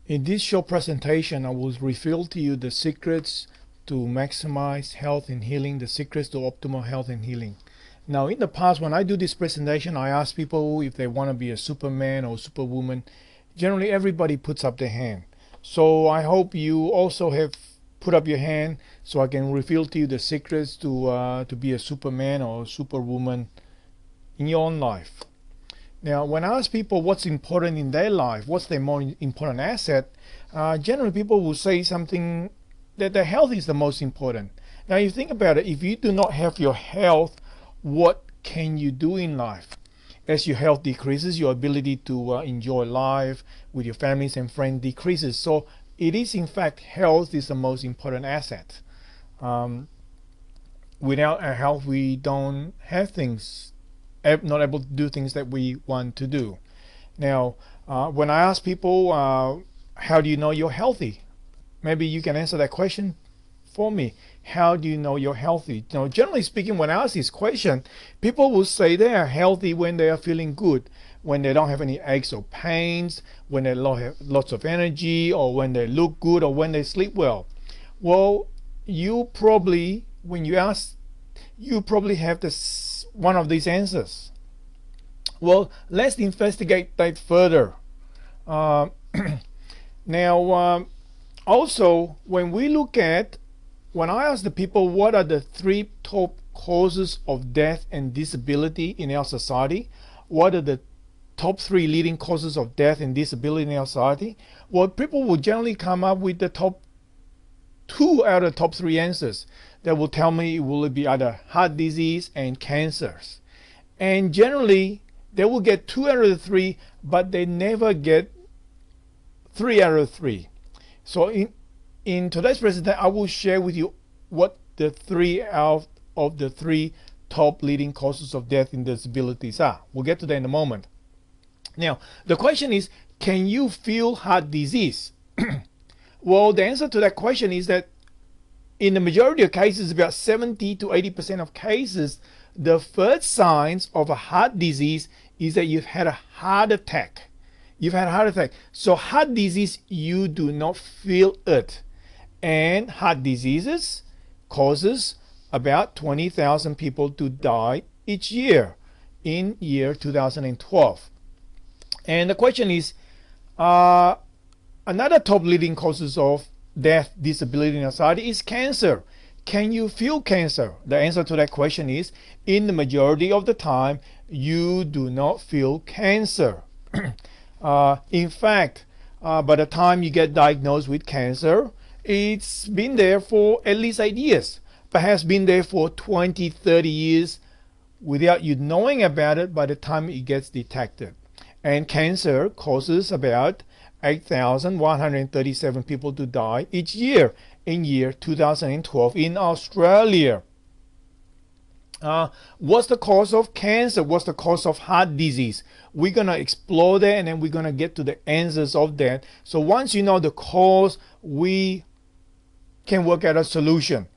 In this short presentation, I will reveal to you the secrets to maximize health and healing, the secrets to optimal health and healing. Now, in the past, when I do this presentation, I ask people if they want to be a superman or superwoman. Generally, everybody puts up their hand. So I hope you also have put up your hand so I can reveal to you the secrets to be a superman or superwoman in your own life. Now, when I ask people what's important in their life, what's their more important asset, generally people will say something that their health is the most important. Now, you think about it, if you do not have your health, what can you do in life? As your health decreases, your ability to enjoy life with your families and friends decreases. So it is, in fact, health is the most important asset. Without our health, we don't have things, not able to do things that we want to do. Now, when I ask people, how do you know you're healthy? Maybe you can answer that question for me. How do you know you're healthy? Generally speaking, when I ask this question, people will say they are healthy when they are feeling good, when they don't have any aches or pains, when they have lots of energy, or when they look good, or when they sleep well. Well, you probably, when you ask, you probably have this one of these answers. Well, let's investigate that further. Now, also, when I ask the people what are the three top causes of death and disability in our society, what are the top three leading causes of death and disability in our society, well, people will generally come up with the top two out of the top three answers. That will tell me will it be either heart disease and cancers. And generally, they will get 2 out of the 3, but they never get 3 out of 3. So in today's presentation, I will share with you what the 3 out of the 3 top leading causes of death and disabilities are. We'll get to that in a moment. Now, the question is, can you feel heart disease? Well, the answer to that question is that in the majority of cases, about 70 to 80% of cases, the first signs of a heart disease is that you've had a heart attack. You've had a heart attack. So heart disease, you do not feel it. And heart diseases causes about 20,000 people to die each year in year 2012. And the question is, another top leading causes of death, disability in society is cancer. Can you feel cancer? The answer to that question is, in the majority of the time, you do not feel cancer. In fact, by the time you get diagnosed with cancer, it's been there for at least 8 years, perhaps been there for 20, 30 years without you knowing about it by the time it gets detected. And cancer causes about 8,137 people to die each year in year 2012 in Australia. What's the cause of cancer? What's the cause of heart disease? We're going to explore that, and then we're going to get to the answers of that. So once you know the cause, we can work out a solution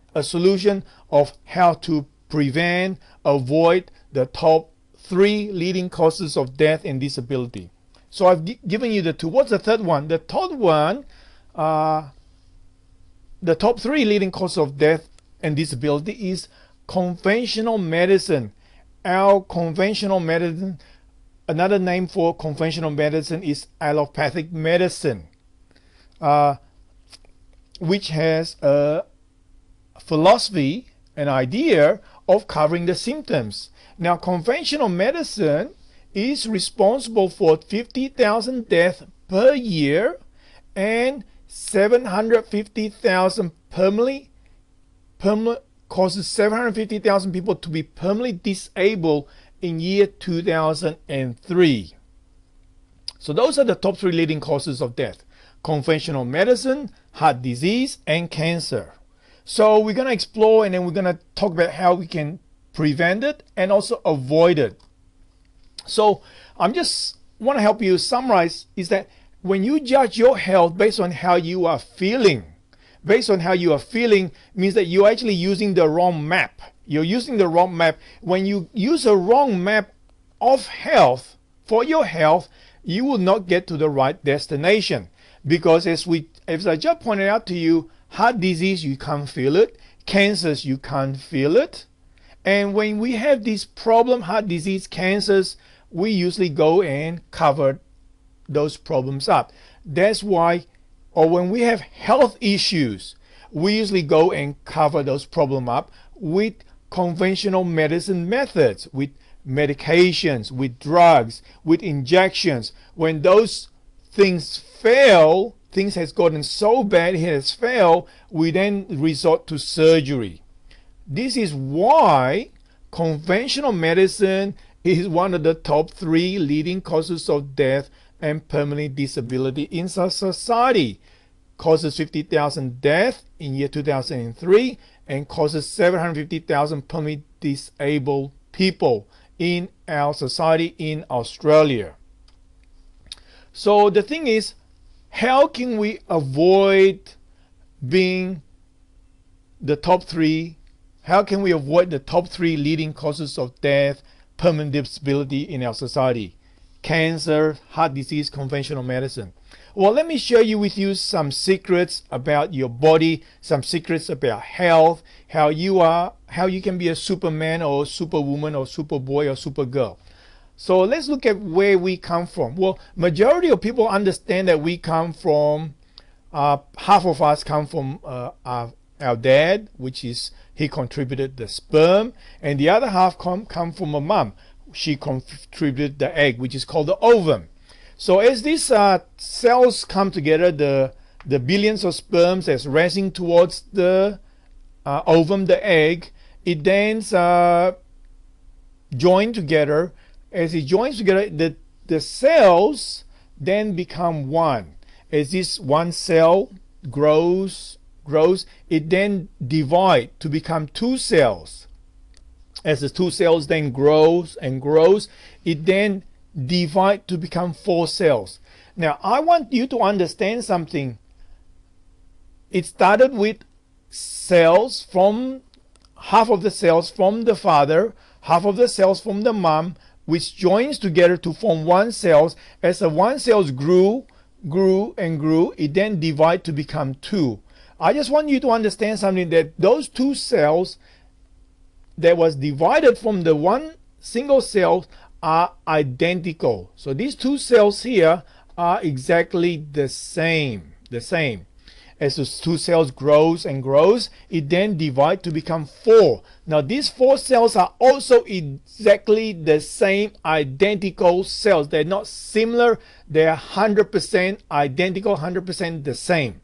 of how to prevent, avoid the top 3 leading causes of death and disability. So I've given you the 2. What's the third one? The third one, the top 3 leading causes of death and disability is conventional medicine. Our conventional medicine, another name for conventional medicine is allopathic medicine, which has a philosophy, an idea of covering the symptoms. Now, conventional medicine is responsible for 50,000 deaths per year and 750,000 causes 750,000 people to be permanently disabled in year 2003. So those are the top 3 leading causes of death: conventional medicine, heart disease, and cancer. So we're going to explore, and then we're going to talk about how we can prevent it and also avoid it. So I'm just want to help you summarize is that when you judge your health based on how you are feeling, means that you're actually using the wrong map. You're using the wrong map. When you use a wrong map of health for your health, you will not get to the right destination. Because as I just pointed out to you, heart disease, you can't feel it. Cancers, you can't feel it. And when we have this problem, heart disease, cancers, we usually go and cover those problems up. That's why, or when we have health issues, we usually go and cover those problems up with conventional medicine methods, with medications, with drugs, with injections. When those things fail, things has gotten so bad, it has failed, we then resort to surgery. This is why conventional medicine is one of the top 3 leading causes of death and permanent disability in our society. Causes 50,000 deaths in year 2003 and causes 750,000 permanently disabled people in our society in Australia. So the thing is, how can we avoid being the top 3? How can we avoid the top 3 leading causes of death, permanent disability in our society? Cancer, heart disease, conventional medicine. Well, let me share with you some secrets about your body, some secrets about health, how you can be a superman or superwoman or superboy or supergirl. So let's look at where we come from. Well, majority of people understand that we come from, half of us come from our dad, which is he contributed the sperm, and the other half come from a mom. She contributed the egg, which is called the ovum. So as these cells come together, the billions of sperms that's racing towards the ovum, the egg, it then join together. As it joins together, the cells then become one. As this one cell grows, it then divides to become 2 cells. As the 2 cells then grows and grows, it then divides to become 4 cells. Now, I want you to understand something. It started with cells from half of the cells from the father, half of the cells from the mom, which joins together to form 1 cell. As the 1 cells grew, it then divided to become 2. I just want you to understand something, that those 2 cells that was divided from the 1 single cell are identical. So these 2 cells here are exactly the same. As those 2 cells grows and grows, it then divides to become 4. Now these 4 cells are also exactly the same, identical cells. They're not similar, they're 100% identical, 100% the same.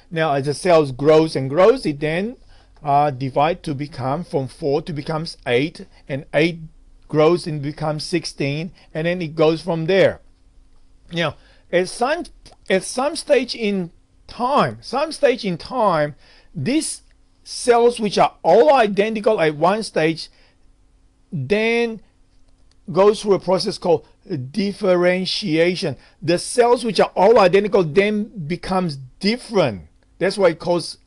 Now as the cells grows and grows, it then divides to become from 4 to becomes 8, and 8 grows and becomes 16, and then it goes from there. Now at some stage in time, these cells, which are all identical at one stage, then goes through a process called differentiation. The cells which are all identical then becomes different. That's why it goes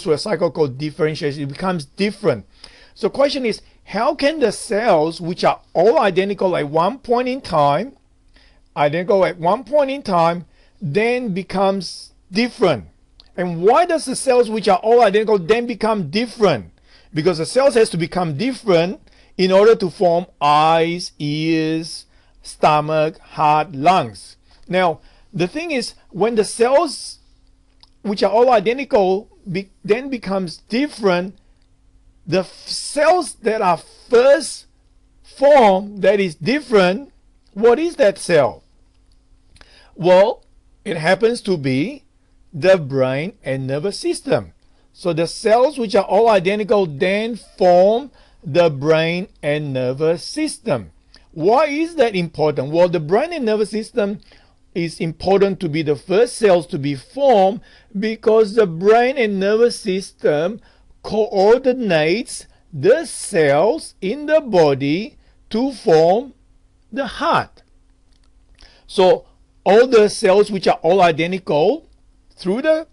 through a cycle called differentiation. It becomes different. So the question is, how can the cells which are all identical at one point in time, then becomes different? And why does the cells which are all identical then become different? Because the cells has to become different in order to form eyes, ears, stomach, heart, lungs. Now, the thing is, when the cells which are all identical then becomes different, the cells that are first formed that is different, what is that cell? Well, it happens to be the brain and nervous system. So the cells which are all identical then form the brain and nervous system. Why is that important? Well, the brain and nervous system is important to be the first cells to be formed because the brain and nervous system coordinates the cells in the body to form the heart. So all the cells which are all identical, through the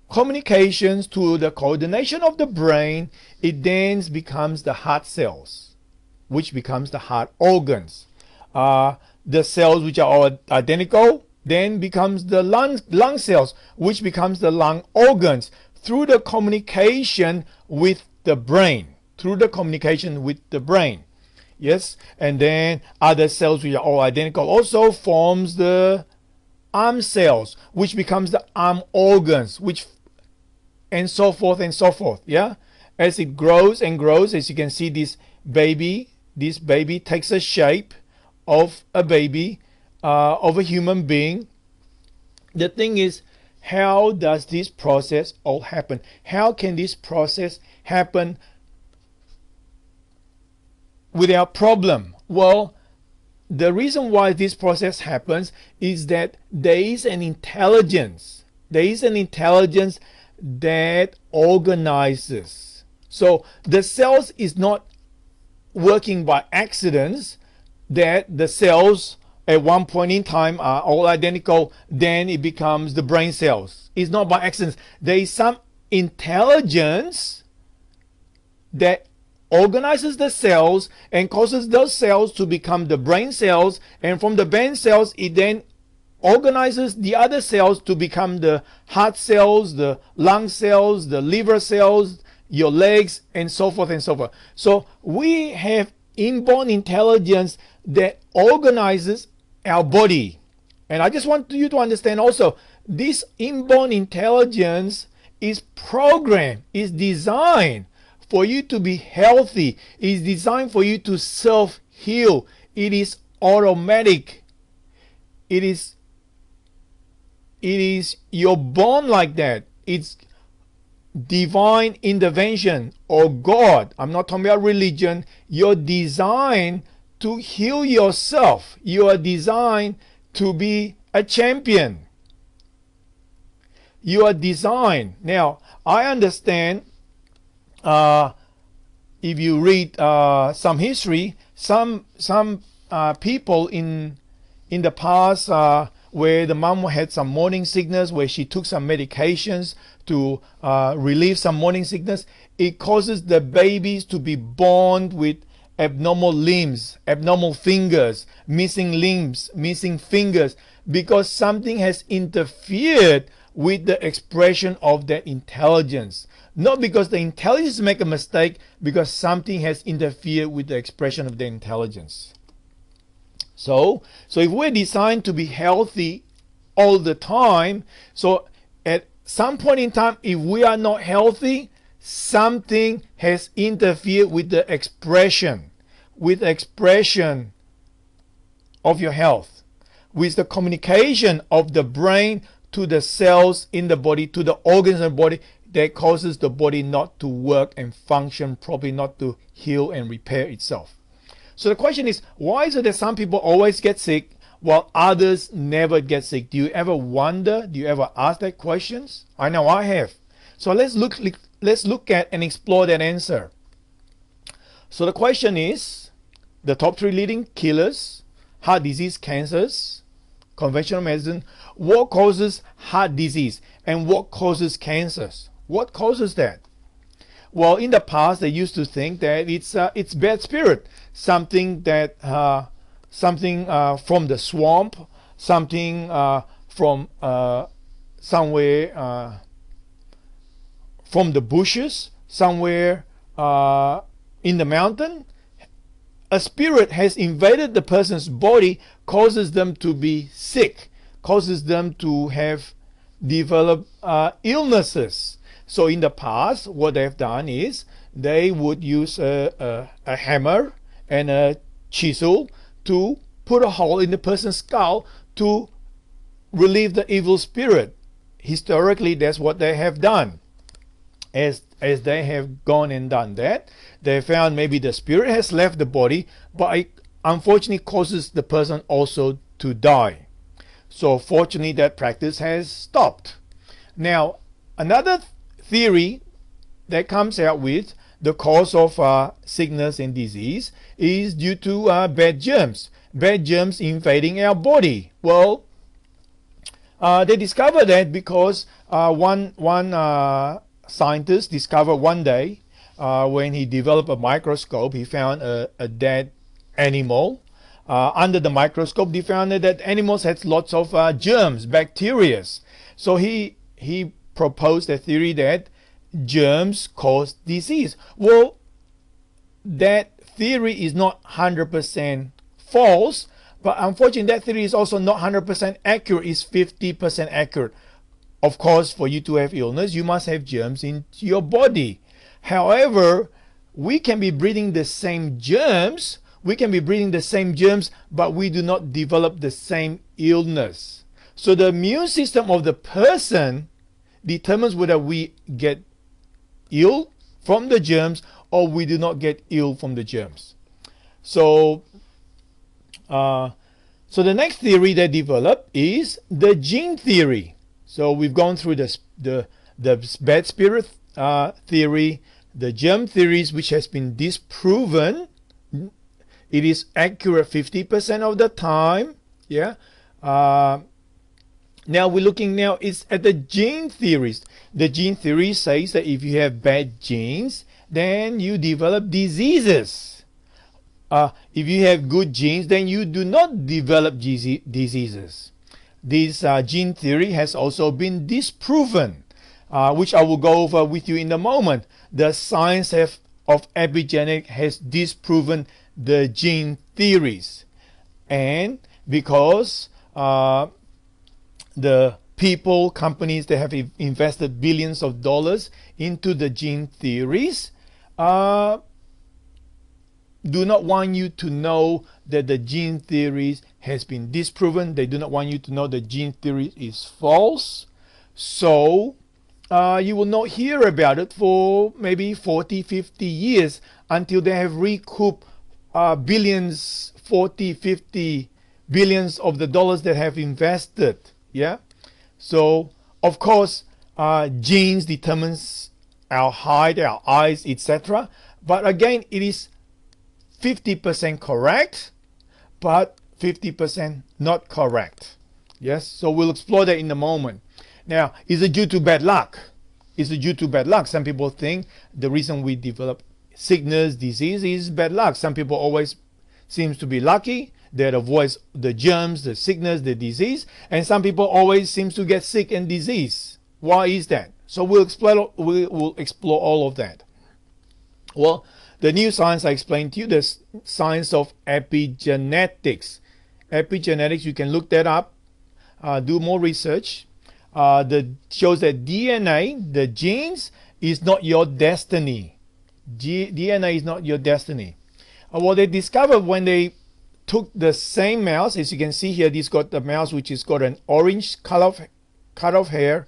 communications to the coordination of the brain, it then becomes the heart cells, which becomes the heart organs. the cells which are all identical then becomes the lung cells, which becomes the lung organs through the communication with the brain. Yes, and then other cells which are all identical also forms the arm cells, which becomes the arm organs, which and so forth and so forth. Yeah, as it grows and grows, as you can see, this baby takes a shape of a baby, of a human being. The thing is, how does this process all happen? How can this process happen without problem? Well, the reason why this process happens is that there is an intelligence. That organizes. So the cells is not working by accidents, that the cells at one point in time are all identical, then it becomes the brain cells. It's not by accident. There is some intelligence that organizes the cells and causes those cells to become the brain cells, and from the brain cells it then organizes the other cells to become the heart cells, the lung cells, the liver cells, your legs, and so forth and so forth. So we have inborn intelligence that organizes our body. And I just want you to understand also, this inborn intelligence is programmed, is designed for you to be healthy, is designed for you to self-heal. It is automatic. It is you're born like that. It's divine intervention or God. I'm not talking about religion. You're designed to heal yourself. You are designed to be a champion. You are designed. Now, I understand, if you read some history, some people in the past, where the mom had some morning sickness, where she took some medications to relieve some morning sickness, it causes the babies to be born with abnormal limbs, abnormal fingers, missing limbs, missing fingers, because something has interfered with the expression of their intelligence. Not because the intelligence make a mistake, because something has interfered with the expression of their intelligence. So if we're designed to be healthy all the time, so at some point in time, if we are not healthy, something has interfered with the expression of your health, with the communication of the brain to the cells in the body, to the organs in the body, that causes the body not to work and function properly, not to heal and repair itself. So the question is, why is it that some people always get sick while others never get sick? Do you ever wonder? Do you ever ask that questions? I know I have. So let's look at and explore that answer. So the question is, the top 3 leading killers: heart disease, cancers, conventional medicine. What causes heart disease and what causes cancers? What causes that? Well, in the past, they used to think that it's bad spirit, something that from the swamp, something from somewhere from the bushes, somewhere in the mountain. A spirit has invaded the person's body, causes them to be sick, causes them to have developed illnesses. So in the past, what they've done is they would use a hammer and a chisel to put a hole in the person's skull to relieve the evil spirit. Historically, that's what they have done. As they have gone and done that, they found maybe the spirit has left the body, but it unfortunately causes the person also to die. So fortunately, that practice has stopped. Now, another theory that comes out with the cause of sickness and disease is due to bad germs invading our body. Well, they discovered that because one scientist discovered one day, when he developed a microscope, he found a dead animal under the microscope, they found that animals had lots of germs, bacteria. So he proposed a theory that germs cause disease. Well, that theory is not 100% false, but unfortunately that theory is also not 100% accurate. It's 50% accurate. Of course, for you to have illness, you must have germs in your body. However, we can be breathing the same germs, but we do not develop the same illness. So the immune system of the person determines whether we get ill from the germs or we do not get ill from the germs. So the next theory they developed is the gene theory. So we've gone through the bad spirit theory, the germ theories, which has been disproven. It is accurate 50% of the time. Yeah. Now we're looking is at the gene theories. The gene theory says that if you have bad genes, then you develop diseases. If you have good genes, then you do not develop diseases. This gene theory has also been disproven, which I will go over with you in a moment. The science of epigenetics has disproven the gene theories. And because the people, companies that have invested billions of dollars into the gene theories do not want you to know that the gene theories has been disproven. They do not want you to know that gene theory is false. So you will not hear about it for maybe 40, 50 years until they have recouped billions, 40, 50 billions of the dollars that have invested. Yeah. So of course genes determines our height, our eyes, etc. But again, it is 50% correct, but 50% not correct. Yes, so we'll explore that in a moment. Now, is it due to bad luck? Is it due to bad luck? Some people think the reason we develop sickness, disease is bad luck. Some people always seems to be lucky. They avoid the germs, the sickness, the disease. And some people always seems to get sick and disease. Why is that? So we'll explore all of that. Well, the new science I explained to you, the science of epigenetics. Epigenetics, you can look that up, do more research. That shows that DNA, the genes, is not your destiny. DNA is not your destiny. What they discovered when they took the same mouse, as you can see here, this got the mouse which has got an orange color cut off hair.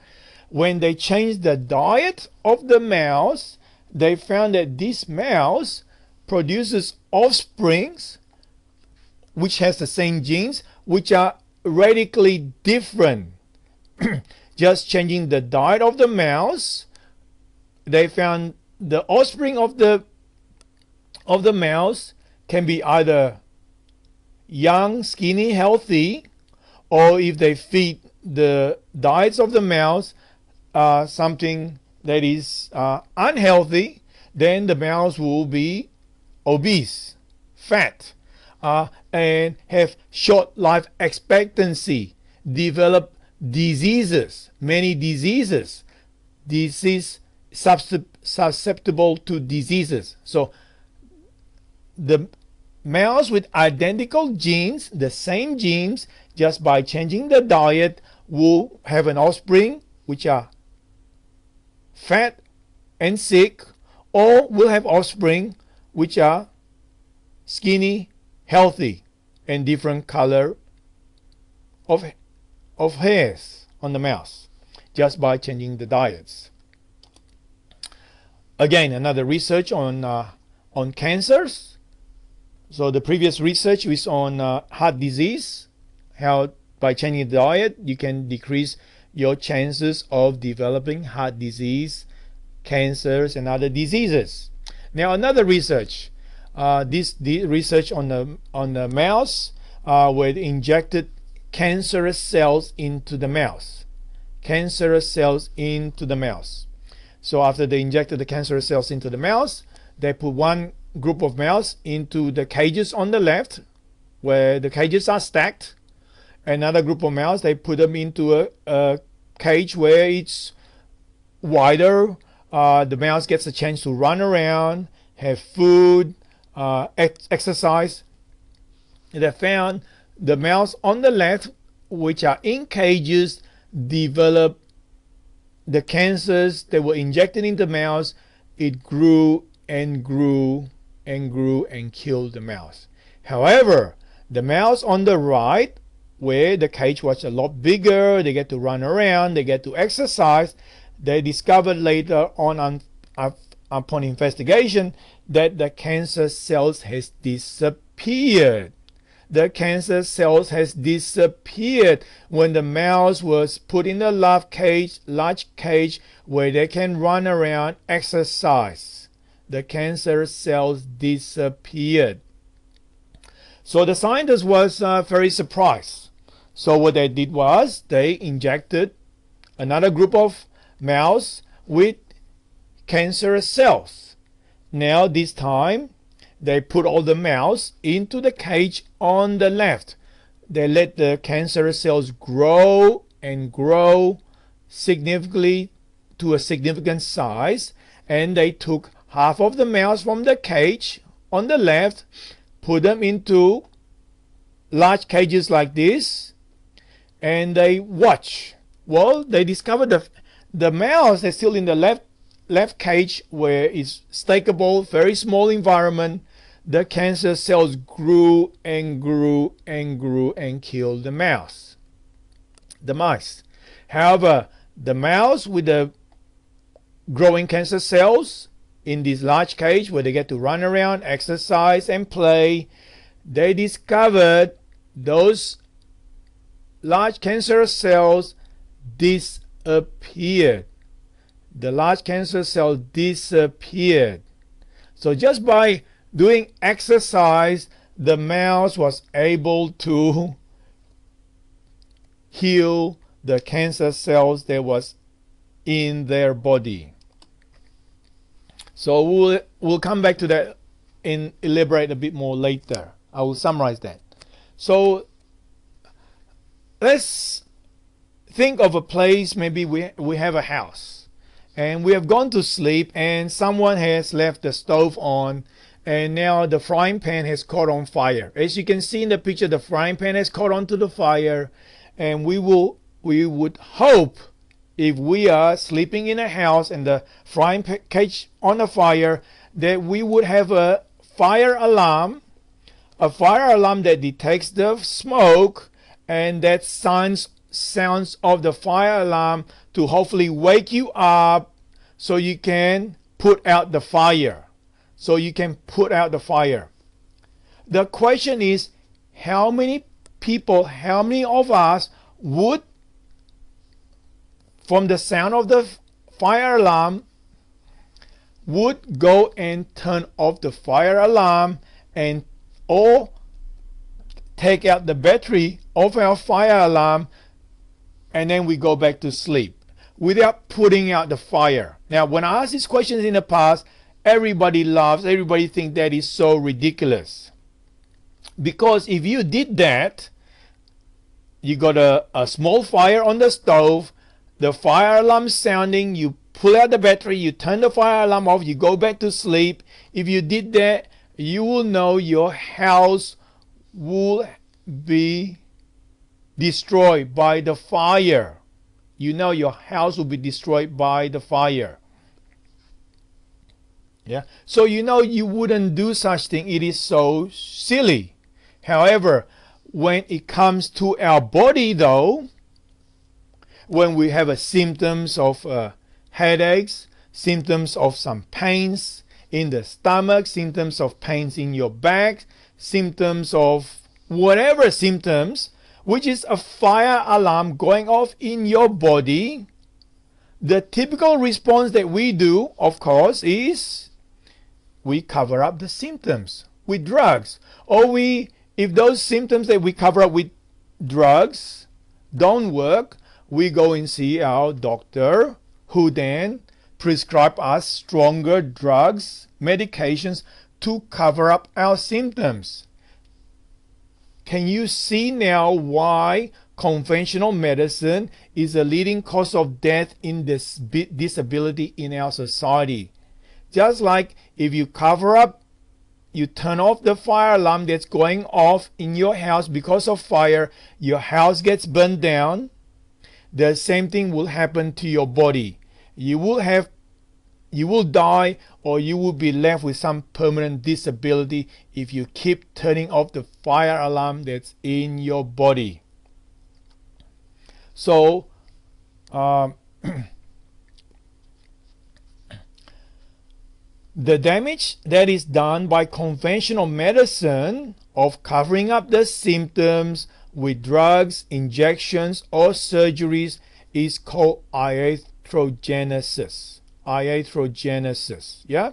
When they changed the diet of the mouse, they found that this mouse produces offsprings which has the same genes, which are radically different. Just changing the diet of the mouse, they found the offspring of the mouse can be either young, skinny, healthy, or if they feed the diets of the mouse something that is unhealthy, then the mouse will be obese, fat, and have short life expectancy, develop diseases, many diseases, susceptible to diseases. So the mouse with identical genes, the same genes, just by changing the diet, will have an offspring which are fat and sick, or will have offspring which are skinny, healthy, and different color of hairs on the mouse, just by changing the diets. Again, another research on cancers. So the previous research was on heart disease, how by changing the diet you can decrease your chances of developing heart disease, cancers, and other diseases. Now another research, this research on the mouse, where they injected cancerous cells into the mouse. Cancerous cells into the mouse. So after they injected the cancerous cells into the mouse, they put one group of mouse into the cages on the left, where the cages are stacked. Another group of mouse, they put them into a cage where it's wider. The mouse gets a chance to run around, have food, exercise. They found the mouse on the left, which are in cages, develop the cancers that were injected into the mouse. It grew and grew and grew and killed the mouse. However, the mouse on the right, where the cage was a lot bigger, they get to run around, they get to exercise, they discovered later on upon investigation that the cancer cells has disappeared. The cancer cells has disappeared when the mouse was put in a large cage where they can run around, exercise. The cancer cells disappeared. So the scientist was very surprised. So what they did was they injected another group of mouse with cancerous cells. Now this time they put all the mouse into the cage on the left. They let the cancerous cells grow and grow significantly to a significant size, and they took half of the mouse from the cage on the left, put them into large cages like this, and they watch. Well, they discovered the mouse is still in the left cage where it's stackable, very small environment. The cancer cells grew and grew and grew and killed the mice. However, the mouse with the growing cancer cells in this large cage where they get to run around, exercise and play, they discovered those large cancer cells disappeared. The large cancer cell disappeared. So just by doing exercise, the mouse was able to heal the cancer cells that was in their body. So we'll come back to that and elaborate a bit more later. I will summarize that. So let's think of a place. Maybe we have a house and we have gone to sleep and someone has left the stove on, and now the frying pan has caught on fire. As you can see in the picture, the frying pan has caught onto the fire, and we would hope, if we are sleeping in a house and the frying pan catch on a fire, that we would have a fire alarm that detects the smoke, and that sounds of the fire alarm to hopefully wake you up so you can put out the fire. The question is, how many of us would, from the sound of the fire alarm, would go and turn off the fire alarm or take out the battery of our fire alarm, and then we go back to sleep without putting out the fire? Now, when I asked these questions in the past, everybody laughs. Everybody thinks that is so ridiculous. Because if you did that, you got a small fire on the stove, the fire alarm sounding, you pull out the battery, you turn the fire alarm off, you go back to sleep. If you did that, you will know your house will be destroyed by the fire. You know your house will be destroyed by the fire. Yeah. So you know you wouldn't do such thing. It is so silly. However, when it comes to our body though, when we have symptoms of headaches, symptoms of some pains in the stomach, symptoms of pains in your back, symptoms of whatever symptoms, which is a fire alarm going off in your body, the typical response that we do, of course, is we cover up the symptoms with drugs. Or if those symptoms that we cover up with drugs don't work, we go and see our doctor, who then prescribe us stronger drugs, medications to cover up our symptoms. can you see now why conventional medicine is a leading cause of death in this disability in our society? Just like if you cover up, you turn off the fire alarm that's going off in your house because of fire, your house gets burned down, the same thing will happen to your body. You will die, or you will be left with some permanent disability if you keep turning off the fire alarm that's in your body. So the damage that is done by conventional medicine of covering up the symptoms with drugs, injections, or surgeries is called iatrogenesis. Iatrogenesis. Yeah?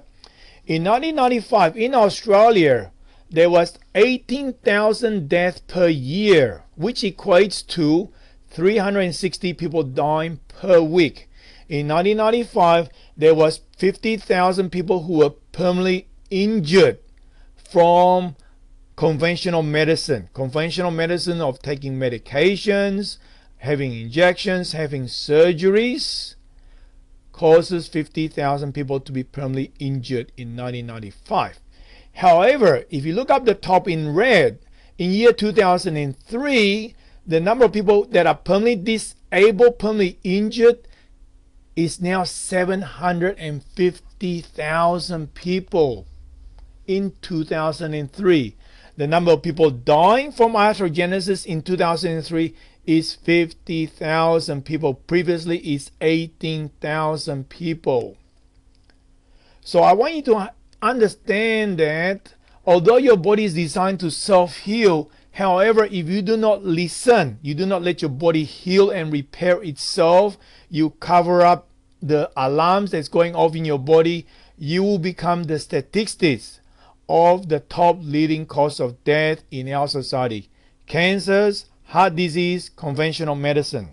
In 1995, in Australia, there was 18,000 deaths per year, which equates to 360 people dying per week. In 1995, there was 50,000 people who were permanently injured from conventional medicine. Conventional medicine of taking medications, having injections, having surgeries, causes 50,000 people to be permanently injured in 1995. However, if you look up the top in red, in year 2003, the number of people that are permanently disabled, permanently injured, is now 750,000 people in 2003. The number of people dying from iatrogenesis in 2003 is 50,000 people. Previously is 18,000 people. So I want you to understand that although your body is designed to self-heal, however, if you do not listen, you do not let your body heal and repair itself, you cover up the alarms that's going off in your body, you will become the statistics of the top leading cause of death in our society. Cancers, heart disease, conventional medicine.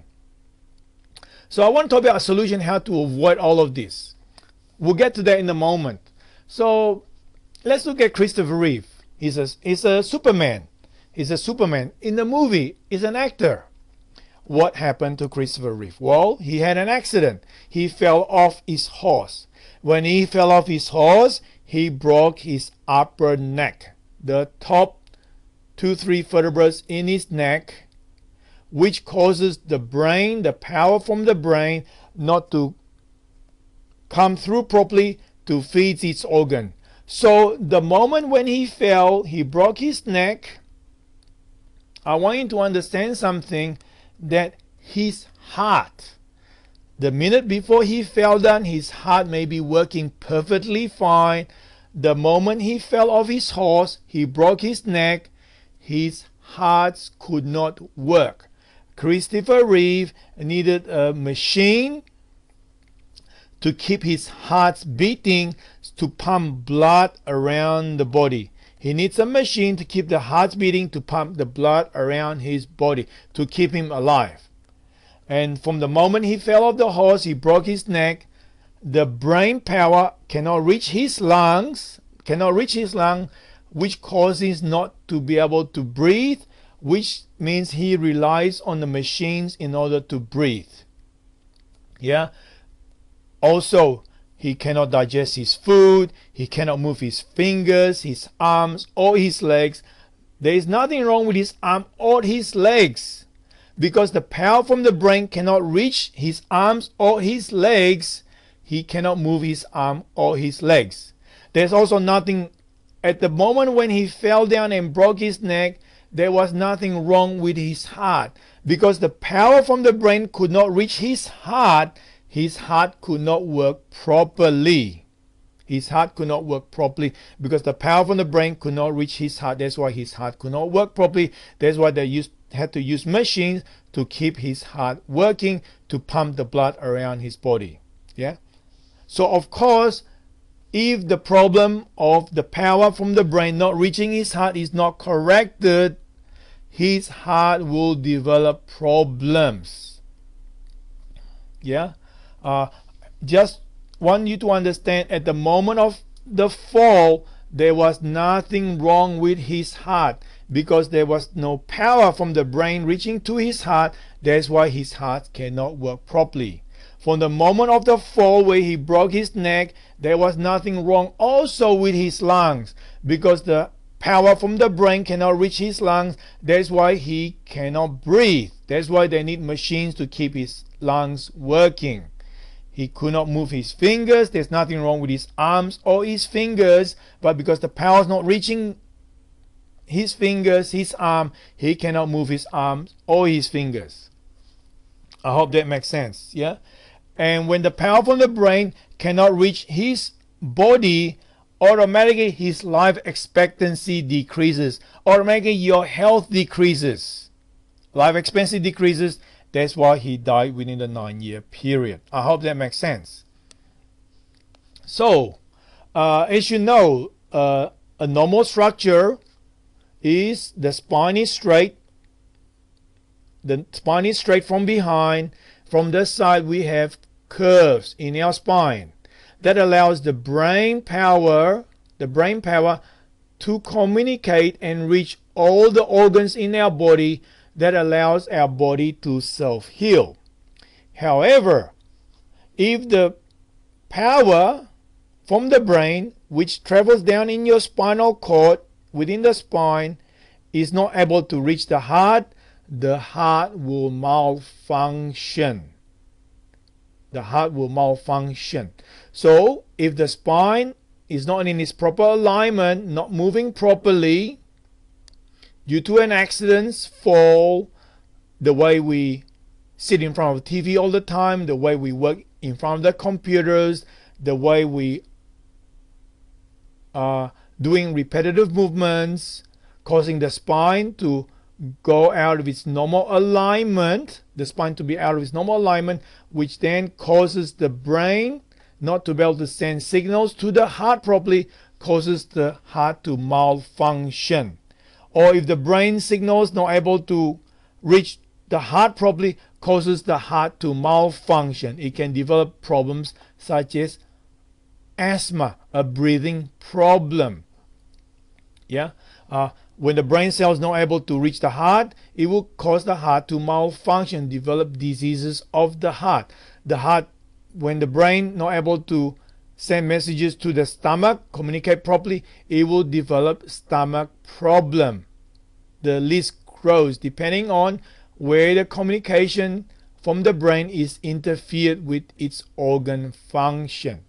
So I want to talk about a solution how to avoid all of this. We'll get to that in a moment. So let's look at Christopher Reeve. He's a Superman. He's a Superman. In the movie, he's an actor. What happened to Christopher Reeve? Well, he had an accident. He fell off his horse. When he fell off his horse, he broke his upper neck, the top 2-3 vertebrae in his neck, which causes the brain, the power from the brain, not to come through properly to feed its organ. So the moment when he fell, he broke his neck. I want you to understand something, that his heart, the minute before he fell down, his heart may be working perfectly fine. The moment he fell off his horse, he broke his neck, his heart could not work. Christopher Reeve needed a machine to keep his heart beating, to pump blood around the body. He needs a machine to keep the heart beating, to pump the blood around his body, to keep him alive. And from the moment he fell off the horse, he broke his neck. The brain power cannot reach his lungs, which causes not to be able to breathe, which means he relies on the machines in order to breathe. Yeah. Also, he cannot digest his food, he cannot move his fingers, his arms, or his legs. There is nothing wrong with his arm or his legs, because the power from the brain cannot reach his arms or his legs. He cannot move his arm or his legs. There's also nothing, at the moment when he fell down and broke his neck, there was nothing wrong with his heart, because the power from the brain could not reach his heart. His heart could not work properly. His heart could not work properly because the power from the brain could not reach his heart. That's why his heart could not work properly. That's why they had to use machines to keep his heart working, to pump the blood around his body. Yeah. So of course, if the problem of the power from the brain not reaching his heart is not corrected, his heart will develop problems. Yeah. Just want you to understand, at the moment of the fall, there was nothing wrong with his heart. because there was no power from the brain reaching to his heart. That's why his heart cannot work properly. From the moment of the fall where he broke his neck, there was nothing wrong also with his lungs, because the power from the brain cannot reach his lungs. That's why he cannot breathe. That's why they need machines to keep his lungs working. He could not move his fingers. There's nothing wrong with his arms or his fingers, but because the power is not reaching his fingers, his arm, he cannot move his arms or his fingers. I hope that makes sense. Yeah. And when the power from the brain cannot reach his body, automatically his life expectancy decreases. Automatically your health decreases. Life expectancy decreases. That's why he died within the 9-year period. I hope that makes sense. So, as you know, a normal structure is the spine is straight. The spine is straight from behind. From the side, we have curves in our spine that allows the brain power to communicate and reach all the organs in our body, that allows our body to self-heal. However, if the power from the brain, which travels down in your spinal cord within the spine, is not able to reach the heart will malfunction. The heart will malfunction. So, if the spine is not in its proper alignment, not moving properly, due to an accident, fall, the way we sit in front of TV all the time, the way we work in front of the computers, the way we are doing repetitive movements, causing the spine to go out of its normal alignment, which then causes the brain not to be able to send signals to the heart properly, causes the heart to malfunction. Or if the brain signals not able to reach the heart properly, causes the heart to malfunction. It can develop problems such as asthma, a breathing problem. Yeah. When the brain cells not able to reach the heart, it will cause the heart to malfunction, develop diseases of the heart. The heart, when the brain not able to send messages to the stomach, communicate properly, it will develop stomach problem. The list grows depending on where the communication from the brain is interfered with its organ function.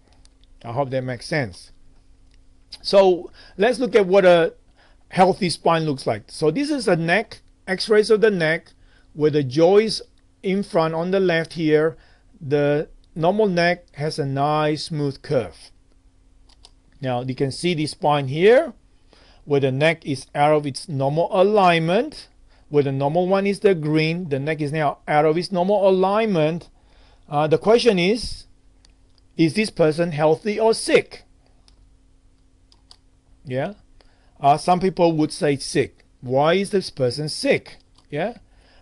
I hope that makes sense. So let's look at what a healthy spine looks like. So this is a neck, x-rays of the neck, where the jaw is in front on the left here. The normal neck has a nice smooth curve. Now you can see the spine here, where the neck is out of its normal alignment. Where the normal one is the green, the neck is now out of its normal alignment. The question is this person healthy or sick? Yeah. Some people would say sick. Why is this person sick? Yeah.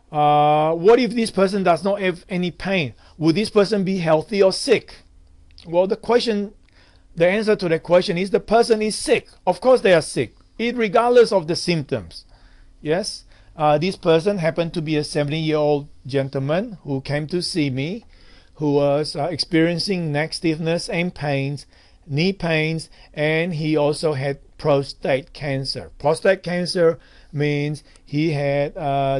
What if this person does not have any pain? Would this person be healthy or sick? Well, the answer to the question is the person is sick. Of course they are sick, regardless of the symptoms. Yes. This person happened to be a 70-year-old gentleman who came to see me, who was experiencing neck stiffness and pains, knee pains, and he also had prostate cancer. Prostate cancer means he had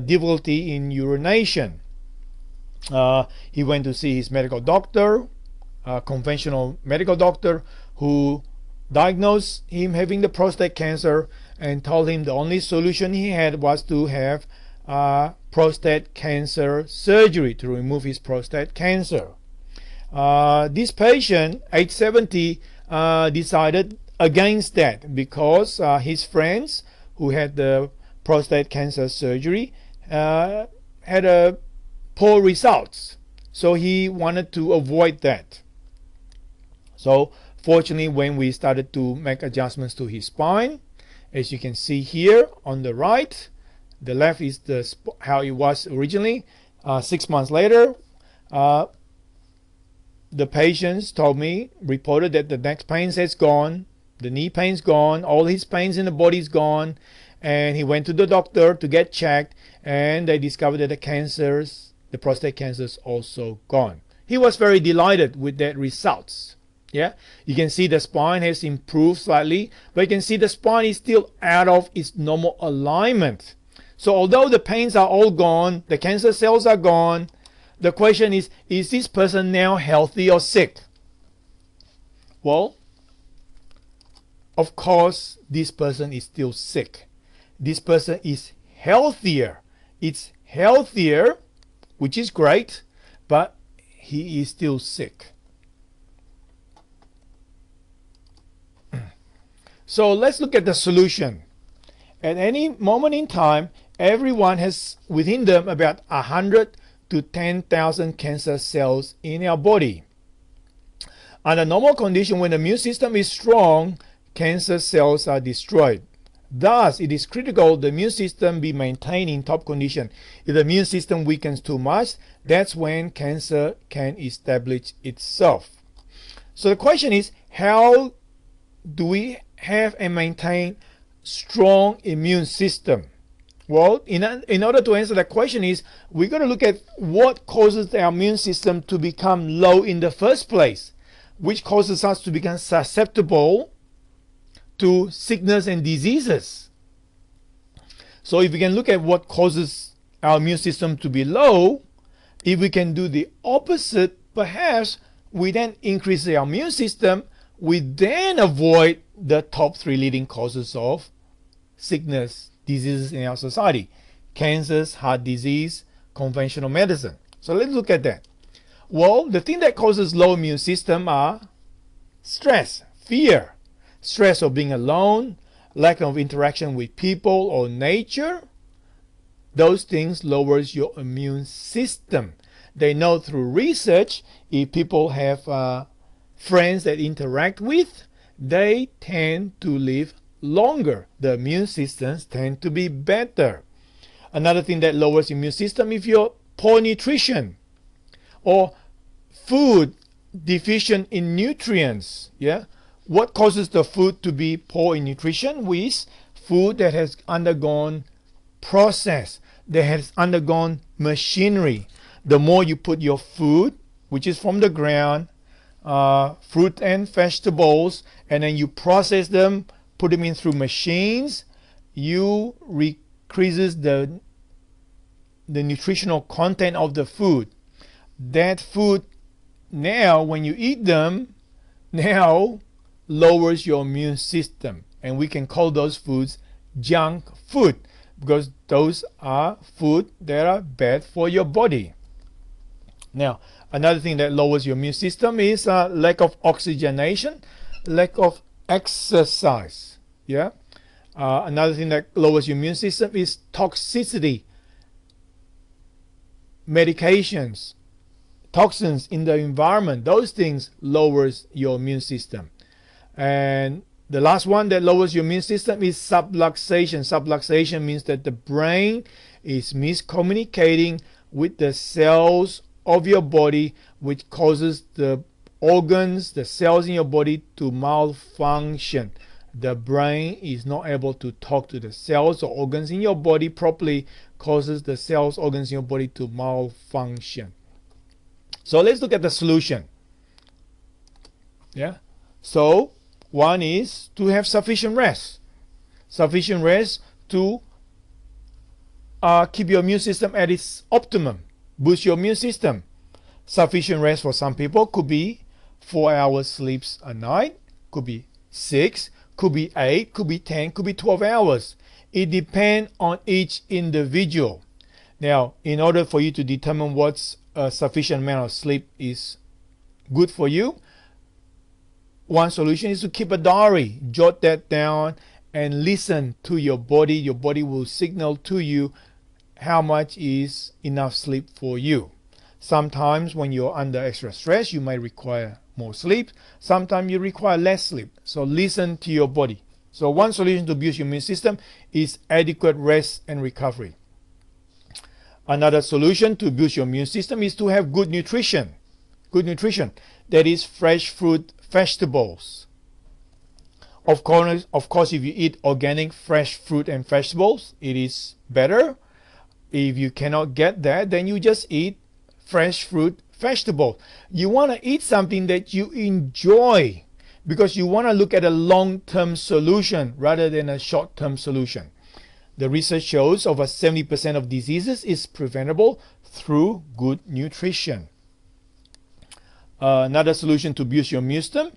difficulty in urination. He went to see his medical doctor, conventional medical doctor, who diagnosed him having the prostate cancer and told him the only solution he had was to have prostate cancer surgery to remove his prostate cancer. This patient, age 70, decided against that because his friends who had the prostate cancer surgery had poor results. So he wanted to avoid that. So fortunately, when we started to make adjustments to his spine, as you can see here on the right, the left is how it was originally. 6 months later, the patients reported that the neck pains has gone, the knee pain's gone, all his pains in the body's gone, and he went to the doctor to get checked, and they discovered that the prostate cancer is also gone. He was very delighted with that results. Yeah, you can see the spine has improved slightly, but you can see the spine is still out of its normal alignment. So although the pains are all gone, the cancer cells are gone, the question is this person now healthy or sick? Well, of course, this person is still sick. This person is healthier. It's healthier, which is great, but he is still sick. So let's look at the solution. At any moment in time, everyone has within them about 100 to 10,000 cancer cells in our body. Under normal condition, when the immune system is strong, cancer cells are destroyed. Thus, it is critical the immune system be maintained in top condition. If the immune system weakens too much, that's when cancer can establish itself. So the question is, how do we have and maintain strong immune system? Well, in order to answer that question is, we're going to look at what causes our immune system to become low in the first place, which causes us to become susceptible to sickness and diseases. So if we can look at what causes our immune system to be low, if we can do the opposite, perhaps we then increase our immune system, we then avoid the top 3 leading causes of sickness, diseases in our society: cancers, heart disease, conventional medicine. So let's look at that. Well, the thing that causes low immune system are stress, fear, stress of being alone, lack of interaction with people or nature. Those things lowers your immune system. They know through research, if people have friends that interact with, they tend to live longer. The immune systems tend to be better. Another thing that lowers immune system is your poor nutrition or food deficient in nutrients. Yeah, what causes the food to be poor in nutrition? With food that has undergone process, that has undergone machinery. The more you put your food, which is from the ground, fruit and vegetables, and then you process them, put them in through machines, you increases the nutritional content of the food. That food now, when you eat them, now lowers your immune system, and we can call those foods junk food, because those are food that are bad for your body. Now, another thing that lowers your immune system is lack of oxygenation, lack of exercise. Yeah. Another thing that lowers your immune system is toxicity, medications, toxins in the environment. Those things lowers your immune system. And the last one that lowers your immune system is subluxation. Subluxation means that the brain is miscommunicating with the cells of your body, which causes the organs, the cells in your body to malfunction. The brain is not able to talk to the cells or organs in your body properly, causes the cells, organs in your body to malfunction. So let's look at the solution. Yeah. So one is to have sufficient rest. Sufficient rest to keep your immune system at its optimum. Boost your immune system. Sufficient rest for some people could be 4 hours sleeps a night, could be 6, could be 8, could be 10, could be 12 hours. It depends on each individual. Now, in order for you to determine what's a sufficient amount of sleep is good for you, one solution is to keep a diary. Jot that down and listen to your body. Your body will signal to you how much is enough sleep for you. Sometimes when you're under extra stress, you may require more sleep. Sometimes you require less sleep. So listen to your body. So one solution to boost your immune system is adequate rest and recovery. Another solution to boost your immune system is to have good nutrition. Good nutrition. That is fresh fruit, vegetables. Of course, if you eat organic, fresh fruit and vegetables, it is better. If you cannot get that, then you just eat fresh fruit, vegetables. You want to eat something that you enjoy because you want to look at a long-term solution rather than a short-term solution. The research shows over 70% of diseases is preventable through good nutrition. Another solution to boost your immune system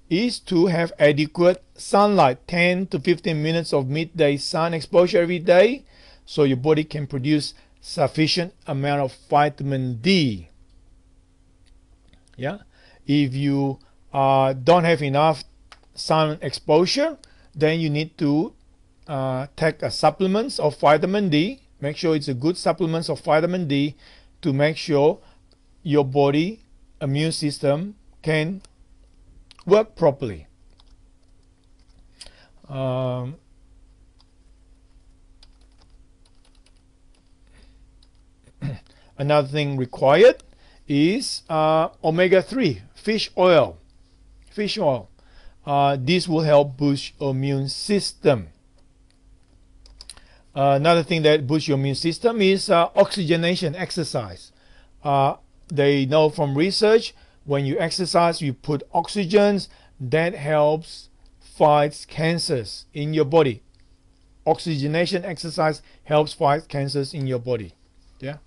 is to have adequate sunlight, 10 to 15 minutes of midday sun exposure every day, so your body can produce sufficient amount of vitamin D. Yeah, if you don't have enough sun exposure, then you need to take a supplements of vitamin D. Make sure it's a good supplements of vitamin D to make sure your body immune system can work properly. Another thing required is omega-3 fish oil. Fish oil. This will help boost your immune system. Another thing that boosts your immune system is oxygenation exercise. They know from research, when you exercise, you put oxygens, that helps fight cancers in your body. Oxygenation exercise helps fight cancers in your body. Yeah.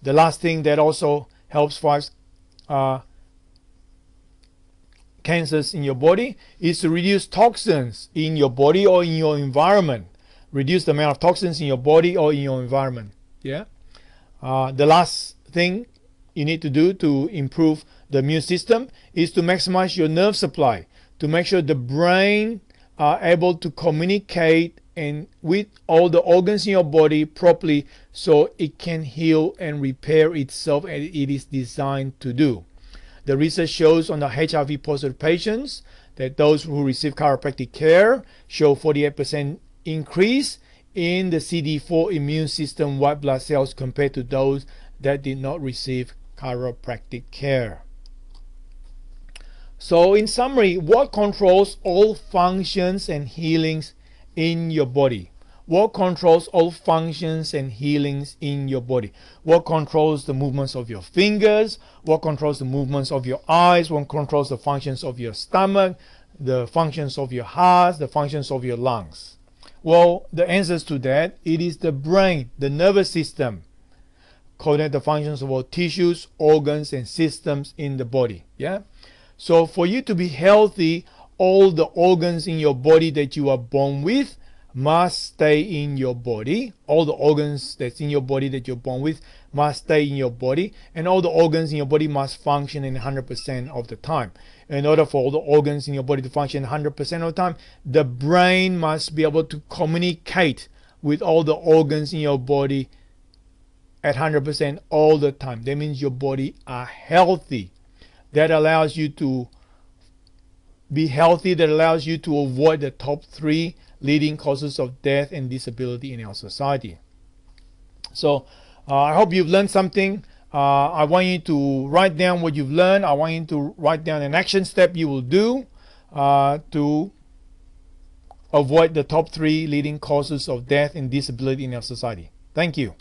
The last thing that also helps fight cancers in your body is to reduce toxins in your body or in your environment. Reduce the amount of toxins in your body or in your environment. Yeah. The last thing you need to do to improve the immune system is to maximize your nerve supply, to make sure the brain are able to communicate and with all the organs in your body properly, so it can heal and repair itself as it is designed to do. The research shows on the HIV positive patients that those who receive chiropractic care show 48% increase in the CD4 immune system white blood cells compared to those that did not receive chiropractic care. So in summary, what controls all functions and healings in your body? What controls all functions and healings in your body? What controls the movements of your fingers? What controls the movements of your eyes? What controls the functions of your stomach? The functions of your heart? The functions of your lungs? Well, the answers to that, it is the brain, the nervous system, coordinate the functions of all tissues, organs, and systems in the body. Yeah. So for you to be healthy, all the organs in your body that you are born with must stay in your body. All the organs that's in your body that you're born with must stay in your body, and all the organs in your body must function in 100% of the time. In order for all the organs in your body to function 100% of the time, the brain must be able to communicate with all the organs in your body at 100% all the time. That means your body are healthy. That allows you to be healthy, that allows you to avoid the top 3 leading causes of death and disability in our society. So I hope you've learned something. I want you to write down what you've learned. I want you to write down an action step you will do to avoid the top 3 leading causes of death and disability in our society. Thank you.